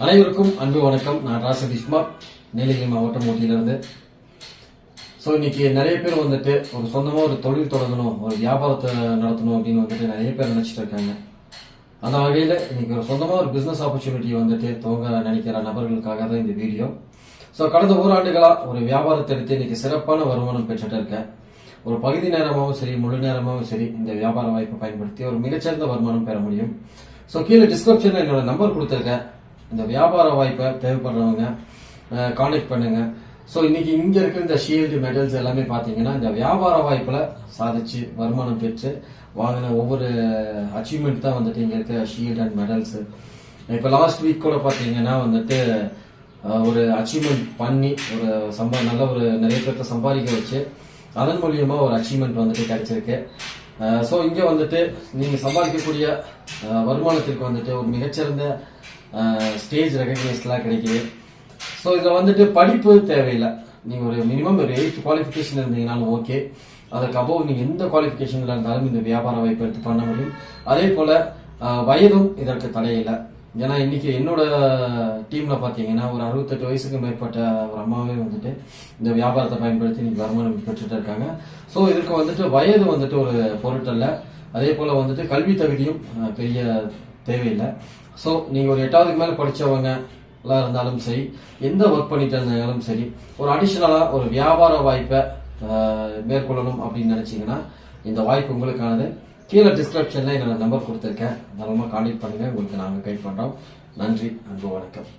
அனைவருக்கும் அன்பு வணக்கம். நான் ராசதீஷ்குமார், நீலகிரி மாவட்டம் ஊட்டியிலிருந்து. இன்னைக்கு நிறைய பேர் வந்துட்டு ஒரு சொந்தமா ஒரு தொழில் தொடங்கணும், ஒரு வியாபாரத்தை நடத்தணும் அப்படின்னு வந்துட்டு நிறைய பேர் நினைச்சிட்டு இருக்காங்க. அந்த வகையில் இன்னைக்கு ஒரு சொந்தமா ஒரு பிசினஸ் ஆப்பர்ச்சுனிட்டி வந்துட்டு துவங்க நினைக்கிற நபர்களுக்காக தான் இந்த வீடியோ. கடந்த ஓராண்டுகளா ஒரு வியாபாரத்தை எடுத்து இன்னைக்கு சிறப்பான வருமானம் பெற்றுட்டு இருக்கேன். ஒரு பகுதி நேரமாகவும் சரி, முழு நேரமாகவும் சரி, இந்த வியாபார வாய்ப்பை பயன்படுத்தி ஒரு மிகச்சிறந்த வருமானம் பெற முடியும். கீழே டிஸ்கிரிப்ஷன்ல என்னோட நம்பர் கொடுத்துருக்கேன். இந்த வியாபார வாய்ப்பை தேவைப்படுறவங்க கான்டாக்ட் பண்ணுங்க. இன்னைக்கு இங்க இருக்கிற இந்த ஷீல்டு மெடல்ஸ் எல்லாமே பாத்தீங்கன்னா இந்த வியாபார வாய்ப்புல சாதிச்சு வருமானம் பெற்று வாங்கின ஒவ்வொரு அச்சீவ்மெண்ட் தான் வந்துட்டு இங்க இருக்க ஷீல்டு அண்ட் மெடல்ஸ். இப்ப லாஸ்ட் வீக் கூட பாத்தீங்கன்னா வந்துட்டு ஒரு அச்சீவ்மெண்ட் பண்ணி ஒரு நல்ல ஒரு நிறைய பேர்த்த சம்பாதிக்க வச்சு அதன் மூலியமா ஒரு அச்சீவ்மெண்ட் வந்துட்டு கிடைச்சிருக்கு. இங்க வந்துட்டு நீங்க சம்பாதிக்கக்கூடிய வருமானத்திற்கு வந்துட்டு ஒரு மிகச்சிறந்த ஸ்டேஜ் ரெகக்னைஸ்லாம் கிடைக்குது. இதுல வந்துட்டு படிப்பு தேவையில்லை. நீங்க ஒரு மினிமம் ஒரு 8th குவாலிஃபிகேஷன் இருந்தீங்கன்னாலும் ஓகே. அதுக்கு அபோவ் நீங்க எந்த குவாலிஃபிகேஷன்ல இருந்தாலும் இந்த வியாபார வாய்ப்பு எடுத்து பண்ண முடியும். அதே போல வயதும் இதற்கு தடையில்லை. ஏன்னா இன்னைக்கு என்னோட டீம்ல பாத்தீங்கன்னா ஒரு 68 வயசுக்கு மேற்பட்ட ஒரு அம்மாவே வந்துட்டு இந்த வியாபாரத்தை பயன்படுத்தி இன்னைக்கு வருமானம் பெற்றுட்டு இருக்காங்க. இதுக்கு வந்துட்டு வயது வந்துட்டு ஒரு பொருட்டல்ல. அதே போல வந்துட்டு கல்வி தகுதியும் பெரிய தேவையில்லை. நீங்க ஒரு 8வது மேல படிச்சவங்க இருந்தாலும் சரி, எந்த ஒர்க் பண்ணிட்டு இருந்தாலும் சரி, ஒரு அடிஷனலா ஒரு வியாபார வாய்ப்பை மேற்கொள்ளணும் அப்படின்னு நினைச்சீங்கன்னா இந்த வாய்ப்பு உங்களுக்கானது. கீழே டிஸ்கிரிப்ஷன்ல என்னோட நம்பர் கொடுத்துருக்கேன். தாராளமா கான்டாக்ட் பண்ணுங்க. உங்களுக்கு நாங்க கைட் பண்றோம். நன்றி, அன்பு, வணக்கம்.